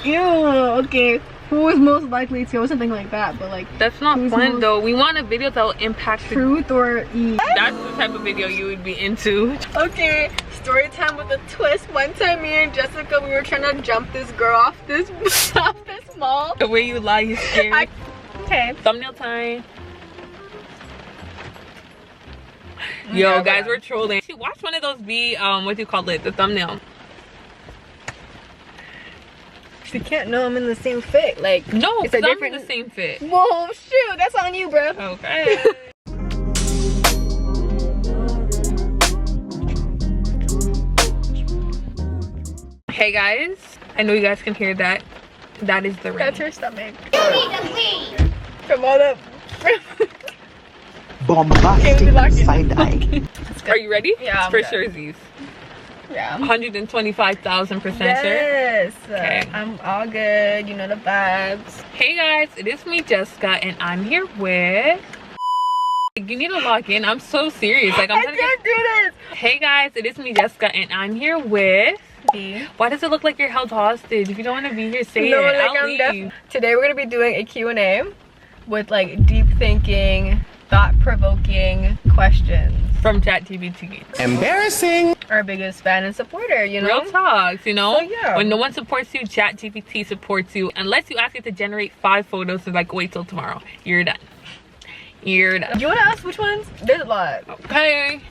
Ew, okay. Who is most likely to or something like that, but like that's not fun though. We want a video that will impact truth or E. That's the type of video you would be into. Okay, story time with a twist. One time me and Jessica, we were trying to jump this girl off this mall. The way you lie, you scared. Okay. Thumbnail time. Yo, guys, we're trolling. Watch one of those be what do you call it? The thumbnail. She can't know I'm in the same fit. Like, no, it's a different. The same fit. Whoa, shoot, that's on you, bro. Okay. Hey guys, I know you guys can hear that. That is the rain. That's her stomach. From all the bombastic side eye. Are you ready? Yeah. It's for surezies. Yeah. 125,000% sure. Yes. Okay. I'm all good. You know the vibes. Hey guys, it is me, Jessica, and I'm here with. You need to log in. I'm so serious. Like I can't do this. Hey guys, it is me, Jessica, and I'm here with. B. Why does it look like you're held hostage? If you don't want to be here, say it. Like I'll leave. Today we're gonna be doing a Q&A with like deep thinking, thought-provoking questions from ChatGPT. Embarrassing. Our biggest fan and supporter, you know. Real talks, you know. So, yeah. When no one supports you, ChatGPT supports you. Unless you ask it to generate 5 photos, so like wait till tomorrow. You're done. You're done. You wanna ask which ones? There's a lot.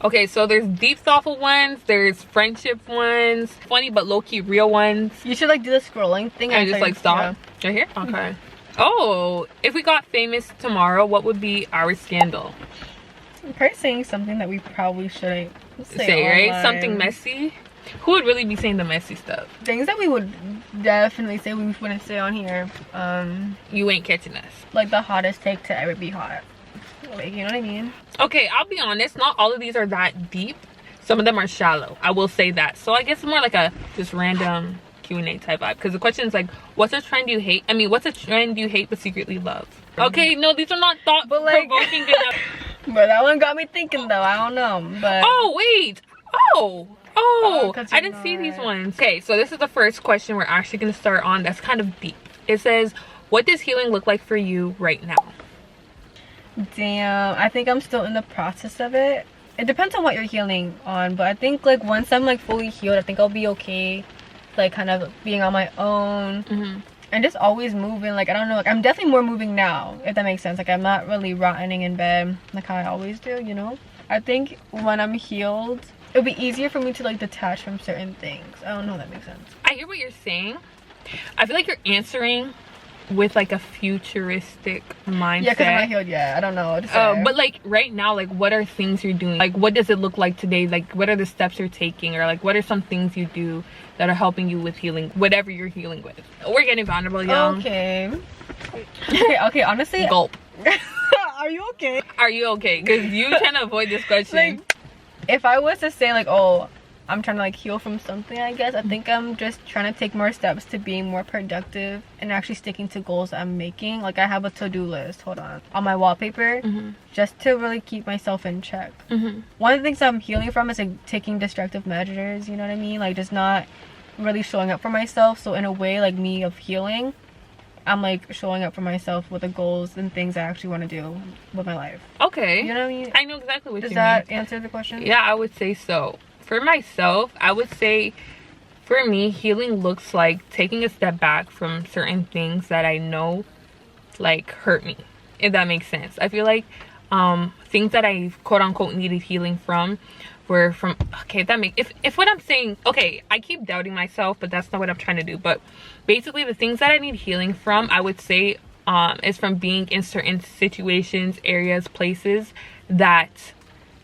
Okay, so there's deep thoughtful ones, there's friendship ones, funny but low-key real ones. You should like do the scrolling thing and just like stop. Yeah. Right here? Okay. Oh, if we got famous tomorrow, what would be our scandal? I'm probably saying something that we probably shouldn't say, right? Something messy. Who would really be saying the messy stuff? Things that we would definitely say we wouldn't say on here. You ain't catching us. Like the hottest take to ever be hot. Like, you know what I mean? Okay, I'll be honest, not all of these are that deep. Some of them are shallow, I will say that. So I guess it's more like a just random Q&A type vibe, because the question is like, what's a trend you hate? I mean, what's a trend you hate but secretly love? Okay, no, these are not thought-provoking enough. But that one got me thinking though. I don't know, but oh wait, oh I didn't see these ones. Okay, so this is the first question we're actually going to start on. That's kind of deep. It says, what does healing look like for you right now? Damn, I think I'm still in the process of it. It depends on what you're healing on, but I think like once I'm like fully healed, I think I'll be okay, like kind of being on my own and just always moving. Like I don't know, like I'm definitely more moving now, if that makes sense. Like I'm not really rotting in bed like how I always do, you know. I think when I'm healed, it'll be easier for me to like detach from certain things. I don't know if that makes sense. I hear what you're saying. I feel like you're answering with like a futuristic mindset. Yeah, because I'm not healed yet. I don't know what to say. But like right now, like what are things you're doing? Like what does it look like today? Like what are the steps you're taking? Or like what are some things you do that are helping you with healing, whatever you're healing with? We're getting vulnerable, y'all. Okay, okay, honestly. Gulp. Are you okay? Are you okay? Because you trying to avoid this question. Like, if I was to say like, oh, I'm trying to like heal from something, I guess I think I'm just trying to take more steps to being more productive and actually sticking to goals I'm making. Like I have a to-do list, hold on my wallpaper, just to really keep myself in check. One of the things I'm healing from is like taking destructive measures, you know what I mean? Like just not really showing up for myself. So in a way, like me of healing, I'm like showing up for myself with the goals and things I actually want to do with my life. Okay, you know what I mean? I know exactly what you mean. Does that answer the question? Yeah, I would say so. For myself, I would say for me, healing looks like taking a step back from certain things that I know like hurt me, if that makes sense. I feel like things that I quote unquote needed healing from were from, okay, that makes, if what I'm saying, okay, I keep doubting myself, but that's not what I'm trying to do. But basically the things that I need healing from, I would say is from being in certain situations, areas, places that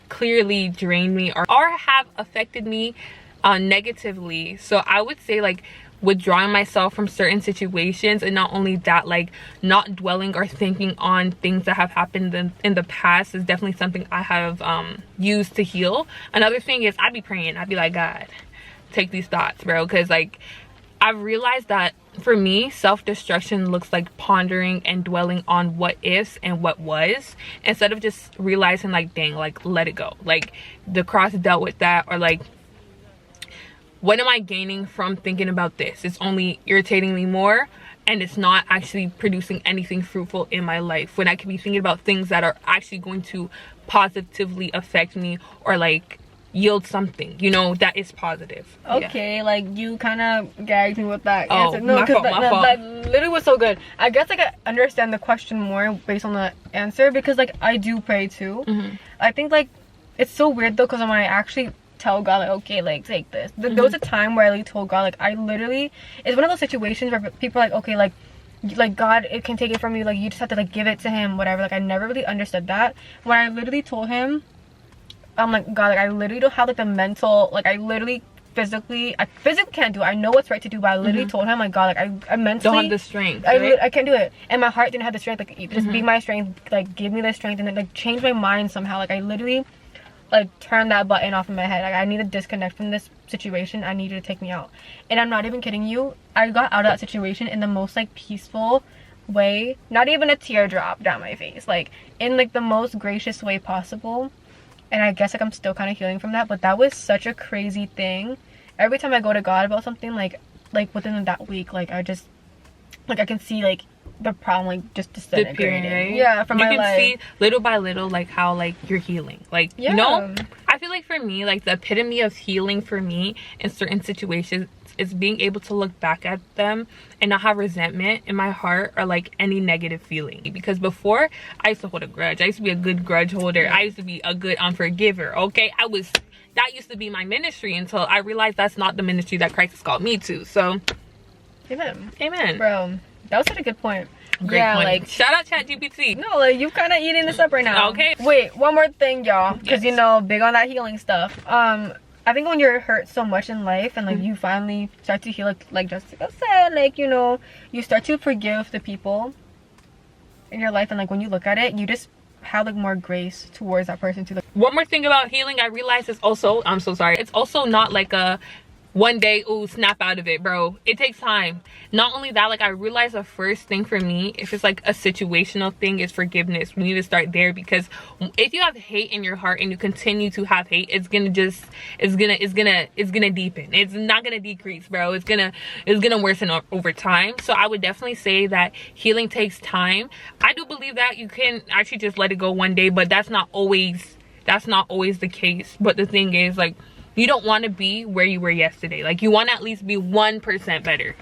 clearly drained me or have affected me negatively. So I would say like withdrawing myself from certain situations, and not only that, like not dwelling or thinking on things that have happened in the past is definitely something I have used to heal. Another thing is I'd be praying. I'd be like, God, take these thoughts, bro, because like I've realized that for me, self-destruction looks like pondering and dwelling on what ifs and what was, instead of just realizing like, dang, like let it go, like the cross dealt with that, or like what am I gaining from thinking about this? It's only irritating me more, and it's not actually producing anything fruitful in my life, when I could be thinking about things that are actually going to positively affect me, or like yield something, you know, that is positive. Okay, like you kind of gagged me with that Oh, answer. No, my fault, my fault. that literally was so good. I guess like I understand the question more based on the answer, because like I do pray too. I think like it's so weird though, because when I actually tell God like, okay, like take this, there was a time where I like told God, like I literally, it's one of those situations where people are like, okay, like God, it can take it from you, like you just have to like give it to him, whatever. Like I never really understood that. When I literally told him, I'm like, God, like I literally don't have like the mental, like I literally physically can't do it. I know what's right to do, but I literally told him, like, God, like I mentally don't have the strength, right? I can't do it, and my heart didn't have the strength. Like just be my strength, like give me the strength, and then like change my mind somehow. Like I literally like turn that button off in my head. Like I need to disconnect from this situation. I need you to take me out. And I'm not even kidding you, I got out of that situation in the most like peaceful way, not even a tear drop down my face, like in like the most gracious way possible. And I guess like I'm still kind of healing from that, but that was such a crazy thing. Every time I go to God about something, like within that week, like I just like I can see like the problem like just disintegrating, right? Yeah, from my life. You can see little by little like how like you're healing, like you know. I feel like for me, like the epitome of healing for me in certain situations is being able to look back at them and not have resentment in my heart or like any negative feeling. Because before, I used to hold a grudge. I used to be a good grudge holder. I used to be a good unforgiver. Okay, that used to be my ministry until I realized that's not the ministry that Christ has called me to. So amen, bro. That was such a good point. Great point. Like shout out ChatGPT. No, like you kind of eating this up right now. Okay, wait, one more thing, y'all, because you know, big on that healing stuff. I think when you're hurt so much in life and like you finally start to heal, like Jessica said, like, you know, you start to forgive the people in your life, and like when you look at it, you just have like more grace towards that person too. One more thing about healing I realized is also, I'm so sorry, it's also not like a one day, ooh, snap out of it, bro. It takes time. Not only that, like I realized the first thing for me, if it's like a situational thing, is forgiveness. We need to start there, because if you have hate in your heart and you continue to have hate, it's gonna deepen. It's not gonna decrease, bro. It's gonna worsen over time. So I would definitely say that healing takes time. I do believe that you can actually just let it go one day, but that's not always the case. But the thing is, like, you don't want to be where you were yesterday. Like you want to at least be 1% better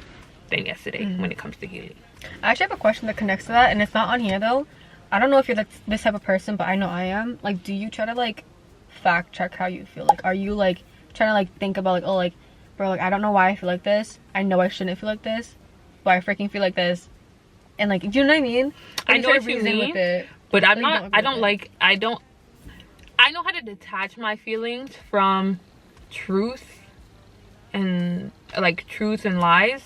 than yesterday when it comes to healing. I actually have a question that connects to that, and it's not on here though. I don't know if you're like this type of person, but I know I am. Like, do you try to like fact check how you feel? Like, are you like trying to like think about like, oh, like, bro, like I don't know why I feel like this. I know I shouldn't feel like this, but I freaking feel like this. And like, do you know what I mean? I know what you mean, with it, but I'm not. I know how to detach my feelings from truth and lies,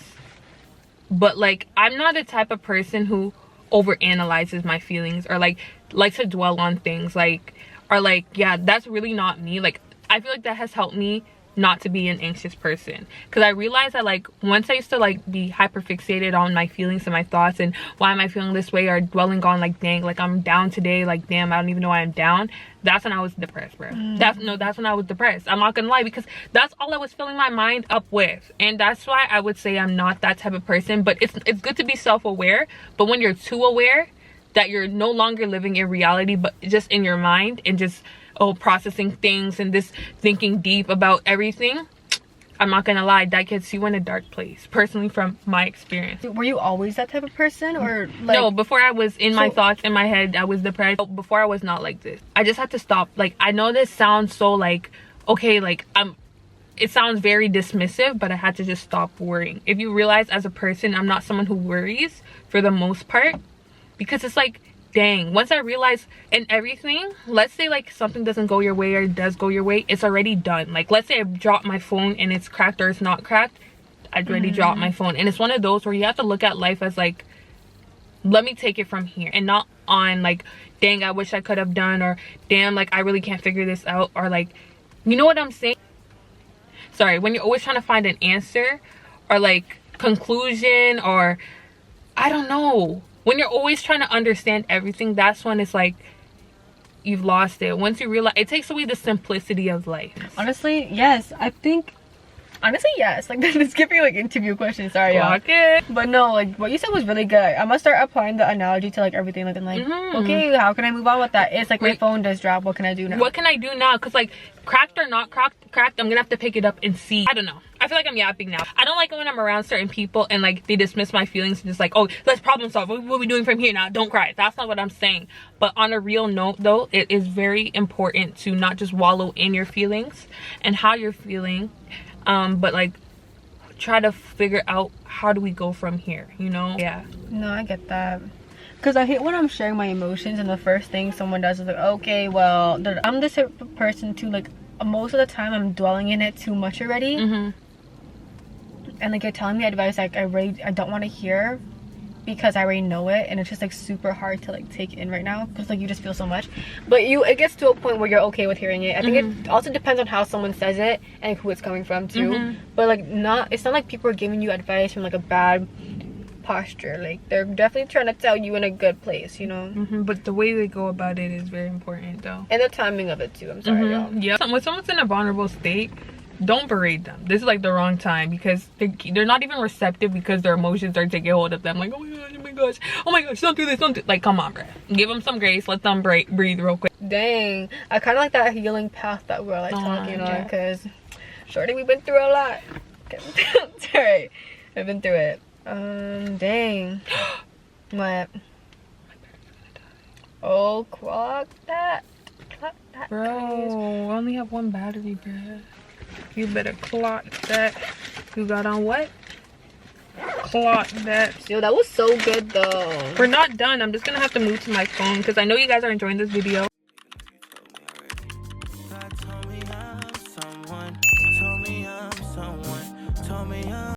but like I'm not the type of person who overanalyzes my feelings or like likes to dwell on things, like, or like, yeah, that's really not me. Like I feel like that has helped me not to be an anxious person, because I realized that like once I used to like be hyper fixated on my feelings and my thoughts and why am I feeling this way, or dwelling on like, dang, like I'm down today, like damn, I don't even know why I'm down. That's when I was depressed, bro. That's when I was depressed. I'm not gonna lie, because that's all I was filling my mind up with. And that's why I would say I'm not that type of person. But it's good to be self-aware, but when you're too aware that you're no longer living in reality but just in your mind and just processing things and this thinking deep about everything, I'm not gonna lie, that gets you in a dark place, personally, from my experience. Were you always that type of person, or like... No, before I was in my thoughts, in my head, I was depressed. Before I was not like this. I just had to stop. Like, I know this sounds so like, okay, like it sounds very dismissive, but I had to just stop worrying. If you realize, as a person, I'm not someone who worries for the most part, because it's like, dang, once I realize in everything, let's say like something doesn't go your way or it does go your way, it's already done. Like let's say I drop my phone and it's cracked or it's not cracked, I'd already dropped my phone. And it's one of those where you have to look at life as like, let me take it from here, and not on like, dang, I wish I could have done, or damn, like I really can't figure this out, or like, you know what I'm saying? Sorry, when you're always trying to find an answer or like conclusion, or I don't know, when you're always trying to understand everything, that's when it's like you've lost it. Once you realize, it takes away the simplicity of life. Honestly, yes. I think Honestly, yes. Like, this giving like interview questions. Sorry, y'all. Okay. But no, like what you said was really good. I'm gonna start applying the analogy to like everything. Like, I'm like, okay, how can I move on with that? It's like my phone does drop. What can I do now? What can I do now? Because like cracked or not cracked, I'm gonna have to pick it up and see. I don't know. I feel like I'm yapping now. I don't like it when I'm around certain people and like they dismiss my feelings and just like, oh, let's problem solve. What are we doing from here now? Don't cry. That's not what I'm saying. But on a real note though, it is very important to not just wallow in your feelings and how you're feeling, but like try to figure out how do we go from here, you know? Yeah. No, I get that. Because I hate when I'm sharing my emotions and the first thing someone does is like, okay, well, I'm this type of person too, like most of the time I'm dwelling in it too much already. And like you're telling me advice like I don't want to hear because I already know it, and it's just like super hard to like take in right now because like you just feel so much. But it gets to a point where you're okay with hearing it. I think it also depends on how someone says it and who it's coming from too. But like it's not like people are giving you advice from like a bad posture. Like they're definitely trying to tell you in a good place, you know. But the way they go about it is very important though, and the timing of it too. I'm sorry, y'all. Yeah, when someone's in a vulnerable state, don't berate them. This is like the wrong time because they're not even receptive because their emotions are taking hold of them. Like, oh my gosh, don't do this, don't do. Like, come on, bro. Give them some grace. Let them breathe real quick. Dang, I kind of like that healing path that we're like talking on, because shorty, we've been through a lot. It's alright, I've been through it. Dang. What? Oh, clock that. Bro, I only have one battery, bro. You better clock that. You got on what? Clock that. Yo, that was so good though. We're not done. I'm just gonna have to move to my phone because I know you guys are enjoying this video.